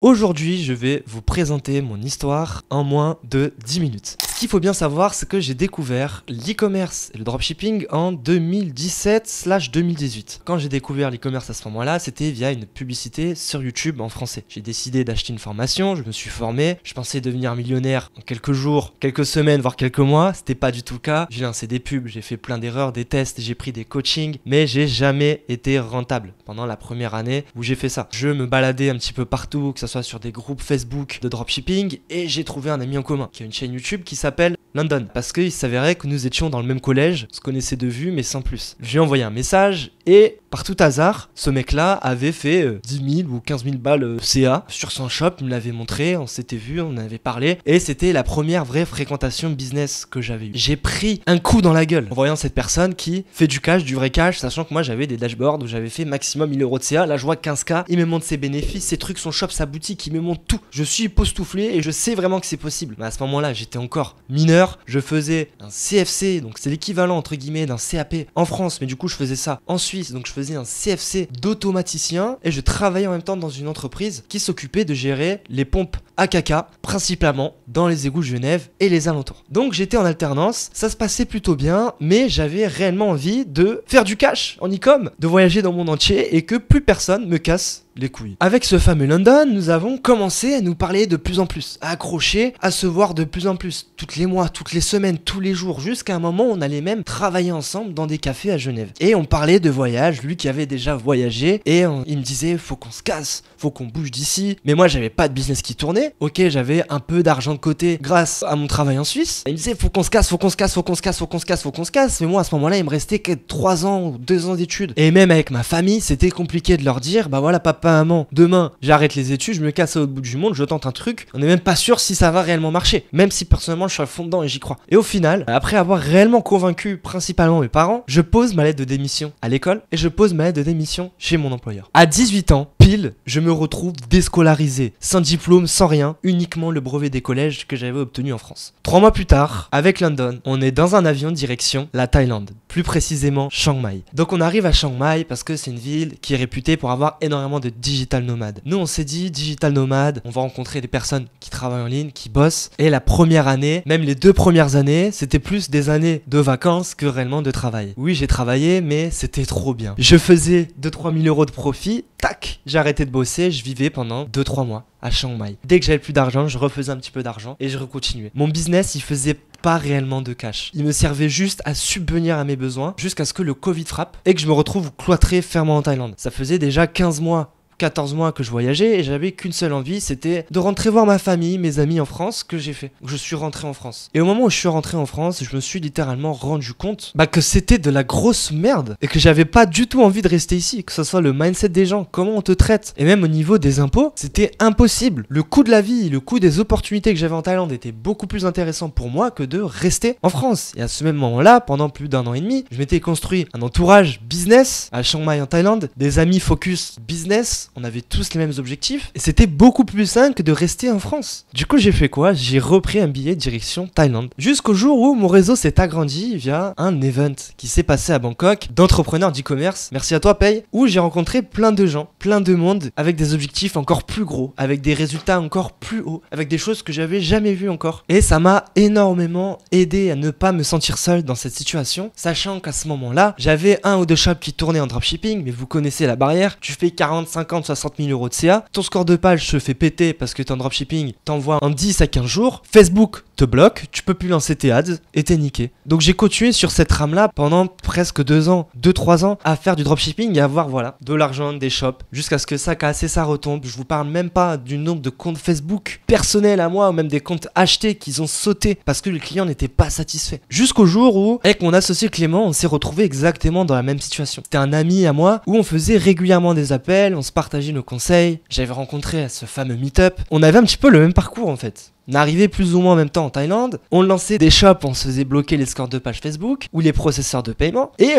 Aujourd'hui, je vais vous présenter mon histoire en moins de 10 minutes. Ce qu'il faut bien savoir, c'est que j'ai découvert l'e-commerce et le dropshipping en 2017/2018. Quand j'ai découvert l'e-commerce à ce moment-là, c'était via une publicité sur YouTube en français. J'ai décidé d'acheter une formation, je me suis formé, je pensais devenir millionnaire en quelques jours, quelques semaines, voire quelques mois. C'était pas du tout le cas. J'ai lancé des pubs, j'ai fait plein d'erreurs, des tests, j'ai pris des coachings, mais j'ai jamais été rentable pendant la première année où j'ai fait ça. Je me baladais un petit peu partout, que ce soit sur des groupes Facebook de dropshipping, et j'ai trouvé un ami en commun qui a une chaîne YouTube qui s'appelle London, parce qu'il s'avérait que nous étions dans le même collège, on se connaissait de vue mais sans plus. Je lui ai envoyé un message et par tout hasard, ce mec-là avait fait 10 000 ou 15 000 balles CA sur son shop, il me l'avait montré, on s'était vu, on avait parlé, et c'était la première vraie fréquentation business que j'avais eue. J'ai pris un coup dans la gueule en voyant cette personne qui fait du cash, du vrai cash, sachant que moi j'avais des dashboards où j'avais fait maximum 1000 € de CA, là je vois 15K, il me montre ses bénéfices, ses trucs, son shop, sa boutique, il me montre tout. Je suis époustouflé et je sais vraiment que c'est possible. Mais à ce moment-là, j'étais encore mineur, je faisais un CFC, donc c'est l'équivalent entre guillemets d'un CAP en France, mais du coup je faisais ça en Suisse, donc je faisais un CFC d'automaticien et je travaillais en même temps dans une entreprise qui s'occupait de gérer les pompes à caca, principalement dans les égouts de Genève et les alentours. Donc j'étais en alternance, ça se passait plutôt bien, mais j'avais réellement envie de faire du cash en e-com, de voyager dans le monde entier et que plus personne me casse les couilles. Avec ce fameux London, nous avons commencé à nous parler de plus en plus, à accrocher, à se voir de plus en plus, toutes les mois, toutes les semaines, tous les jours, jusqu'à un moment où on allait même travailler ensemble dans des cafés à Genève. Et on parlait de voyage, lui qui avait déjà voyagé, et il me disait faut qu'on se casse, faut qu'on bouge d'ici. Mais moi j'avais pas de business qui tournait, ok j'avais un peu d'argent de côté grâce à mon travail en Suisse. Il me disait faut qu'on se casse, faut qu'on se casse, faut qu'on se casse, faut qu'on se casse, faut qu'on se casse. Mais moi à ce moment-là il me restait que 3 ans ou 2 ans d'études. Et même avec ma famille c'était compliqué de leur dire bah voilà papa, maman, demain j'arrête les études, je me casse à l'autre bout du monde, je tente un truc, on n'est même pas sûr si ça va réellement marcher, même si personnellement je suis à fond dedans et j'y crois. Et au final, après avoir réellement convaincu principalement mes parents, je pose ma lettre de démission à l'école et je pose ma lettre de démission chez mon employeur. À 18 ans, pile, je me retrouve déscolarisé, sans diplôme, sans rien, uniquement le brevet des collèges que j'avais obtenu en France. 3 mois plus tard, avec London, on est dans un avion direction la Thaïlande, plus précisément Chiang Mai. Donc on arrive à Chiang Mai parce que c'est une ville qui est réputée pour avoir énormément de digital nomades. Nous on s'est dit digital nomade, on va rencontrer des personnes qui travaillent en ligne, qui bossent, et la première année, même les 2 premières années, c'était plus des années de vacances que réellement de travail. Oui j'ai travaillé mais c'était trop bien. Je faisais 2-3 000 € de profit, tac, j'ai arrêté de bosser, je vivais pendant 2-3 mois à Chiang Mai. Dès que j'avais plus d'argent, je refaisais un petit peu d'argent et je recontinuais. Mon business, il faisait pas réellement de cash. Il me servait juste à subvenir à mes besoins jusqu'à ce que le Covid frappe et que je me retrouve cloîtré fermement en Thaïlande. Ça faisait déjà 15 mois 14 mois que je voyageais et j'avais qu'une seule envie, c'était de rentrer voir ma famille, mes amis en France, que j'ai fait. Je suis rentré en France. Et au moment où je suis rentré en France, je me suis littéralement rendu compte que c'était de la grosse merde et que j'avais pas du tout envie de rester ici, que ce soit le mindset des gens, comment on te traite, et même au niveau des impôts, c'était impossible. Le coût de la vie, le coût des opportunités que j'avais en Thaïlande était beaucoup plus intéressant pour moi que de rester en France. Et à ce même moment-là, pendant plus d'1 an et demi, je m'étais construit un entourage business à Chiang Mai en Thaïlande, des amis focus business. On avait tous les mêmes objectifs et c'était beaucoup plus simple que de rester en France. Du coup, j'ai fait quoi? J'ai repris un billet direction Thaïlande. Jusqu'au jour où mon réseau s'est agrandi via un event qui s'est passé à Bangkok d'entrepreneurs d'e-commerce. Merci à toi, Paye. Où j'ai rencontré plein de gens, plein de monde avec des objectifs encore plus gros, avec des résultats encore plus hauts, avec des choses que j'avais jamais vues encore. Et ça m'a énormément aidé à ne pas me sentir seul dans cette situation, sachant qu'à ce moment-là, j'avais 1 ou 2 shops qui tournaient en dropshipping, mais vous connaissez la barrière. Tu fais 40, 50, 60 000 € de CA, ton score de page se fait péter parce que t'es en dropshipping, t'envoies en 10 à 15 jours, Facebook te bloque, tu peux plus lancer tes ads et t'es niqué. Donc j'ai continué sur cette rame là pendant presque 2 ans, 2-3 ans à faire du dropshipping et à avoir de l'argent, des shops, jusqu'à ce que ça casse et ça retombe. Je vous parle même pas du nombre de comptes Facebook personnels à moi ou même des comptes achetés qu'ils ont sauté parce que le client n'était pas satisfait. Jusqu'au jour où, avec mon associé Clément, on s'est retrouvé exactement dans la même situation. C'était un ami à moi où on faisait régulièrement des appels, on se partageait nos conseils. J'avais rencontré ce fameux meet-up. On avait un petit peu le même parcours en fait. On arrivait plus ou moins en même temps en Thaïlande, on lançait des shops, on se faisait bloquer les scores de page Facebook ou les processeurs de paiement et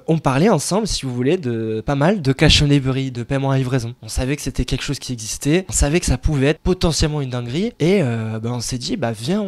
on parlait ensemble, si vous voulez, de pas mal de cash on delivery, de paiement à livraison. On savait que c'était quelque chose qui existait, on savait que ça pouvait être potentiellement une dinguerie et on s'est dit viens,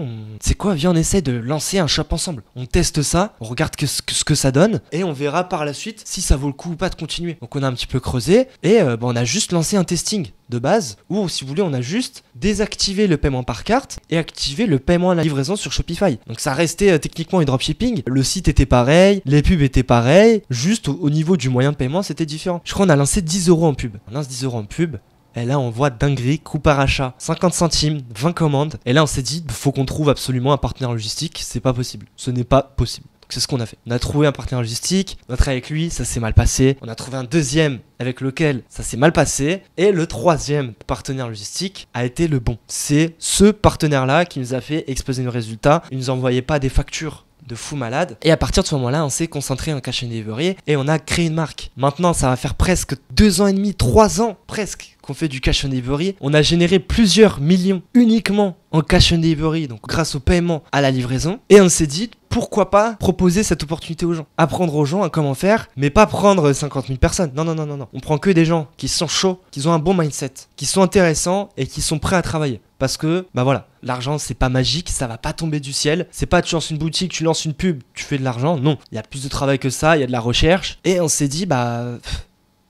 viens on essaie de lancer un shop ensemble. On teste ça, on regarde ce que ça donne et on verra par la suite si ça vaut le coup ou pas de continuer. Donc on a un petit peu creusé et on a juste lancé un testing de base, ou si vous voulez, on a juste désactivé le paiement par carte et activé le paiement à la livraison sur Shopify. Donc ça restait techniquement du dropshipping, le site était pareil, les pubs étaient pareilles, juste au niveau du moyen de paiement, c'était différent. Je crois qu'on a lancé 10 € en pub. On lance 10 € en pub. Et là, on voit dinguerie, coût par achat, 50 centimes, 20 commandes. Et là, on s'est dit, faut qu'on trouve absolument un partenaire logistique. C'est pas possible. Ce n'est pas possible. Donc, c'est ce qu'on a fait. On a trouvé un partenaire logistique. On a travaillé avec lui, ça s'est mal passé. On a trouvé un deuxième avec lequel ça s'est mal passé. Et le troisième partenaire logistique a été le bon. C'est ce partenaire-là qui nous a fait exploser nos résultats. Il nous envoyait pas des factures de fou malade. Et à partir de ce moment-là, on s'est concentré en cash and delivery et on a créé une marque. Maintenant, ça va faire presque 2 ans et demi, 3 ans presque qu'on fait du cash and delivery. On a généré plusieurs millions uniquement en cash and delivery, donc grâce au paiement à la livraison. Et on s'est dit, pourquoi pas proposer cette opportunité aux gens, apprendre aux gens à comment faire, mais pas prendre 50 000 personnes. Non, non, non, non, non. On prend que des gens qui sont chauds, qui ont un bon mindset, qui sont intéressants et qui sont prêts à travailler. Parce que, bah voilà, l'argent c'est pas magique, ça va pas tomber du ciel. C'est pas tu lances une boutique, tu lances une pub, tu fais de l'argent. Non, il y a plus de travail que ça, il y a de la recherche. Et on s'est dit, bah,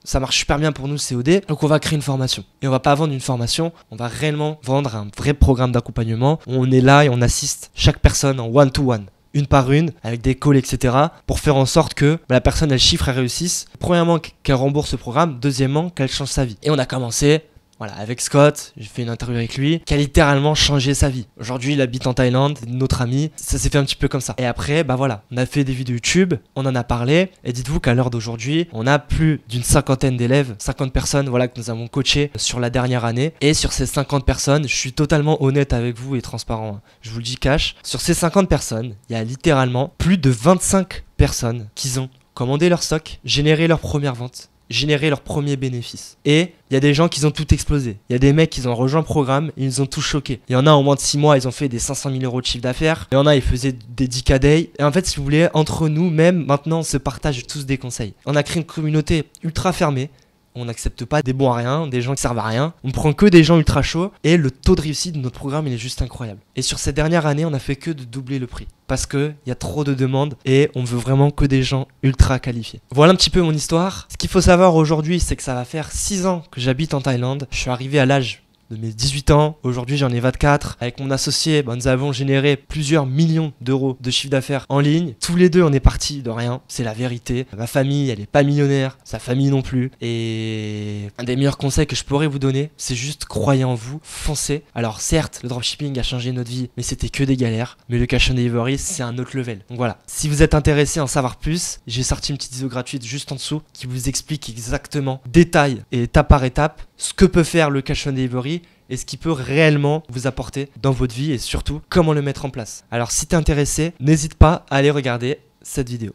ça marche super bien pour nous COD, donc on va créer une formation. Et on va pas vendre une formation, on va réellement vendre un vrai programme d'accompagnement. On est là et on assiste chaque personne en one-to-one. Une par une, avec des calls, etc. pour faire en sorte que la personne, elle chiffre, elle réussisse. Premièrement, qu'elle rembourse le programme. Deuxièmement, qu'elle change sa vie. Et on a commencé, voilà, avec Scott, j'ai fait une interview avec lui, qui a littéralement changé sa vie. Aujourd'hui, il habite en Thaïlande, c'est notre ami. Ça s'est fait un petit peu comme ça. Et après, bah voilà, on a fait des vidéos YouTube, on en a parlé. Et dites-vous qu'à l'heure d'aujourd'hui, on a plus d'une 50aine d'élèves, 50 personnes, voilà, que nous avons coachées sur la dernière année. Et sur ces 50 personnes, je suis totalement honnête avec vous et transparent. Je vous le dis cash. Sur ces 50 personnes, il y a littéralement plus de 25 personnes qui ont commandé leur stock, généré leur première vente, générer leurs premiers bénéfices. Et il y a des gens qui ont tout explosé. Il y a des mecs qui ont rejoint le programme et ils ont tout choqué. Il y en a en moins de 6 mois, ils ont fait des 500 000 € de chiffre d'affaires. Il y en a, ils faisaient des 10K day. Et en fait, si vous voulez, entre nous, même maintenant, on se partage tous des conseils. On a créé une communauté ultra fermée. On n'accepte pas des bons à rien, des gens qui servent à rien. On prend que des gens ultra chauds et le taux de réussite de notre programme, il est juste incroyable. Et sur cette dernière année, on a fait que de doubler le prix parce qu'il y a trop de demandes et on veut vraiment que des gens ultra qualifiés. Voilà un petit peu mon histoire. Ce qu'il faut savoir aujourd'hui, c'est que ça va faire 6 ans que j'habite en Thaïlande. Je suis arrivé à l'âge de mes 18 ans, aujourd'hui j'en ai 24. Avec mon associé, nous avons généré plusieurs millions d'euros de chiffre d'affaires en ligne. Tous les deux, on est partis de rien, c'est la vérité. Ma famille, elle est pas millionnaire, sa famille non plus. Et un des meilleurs conseils que je pourrais vous donner, c'est juste croyez en vous, foncez. Alors certes, le dropshipping a changé notre vie, mais c'était que des galères. Mais le cash and delivery, c'est un autre level. Donc voilà, si vous êtes intéressé à en savoir plus, j'ai sorti une petite vidéo gratuite juste en dessous qui vous explique exactement, détail et étape par étape, ce que peut faire le cash and delivery et ce qui peut réellement vous apporter dans votre vie et surtout comment le mettre en place. Alors si t'es intéressé, n'hésite pas à aller regarder cette vidéo.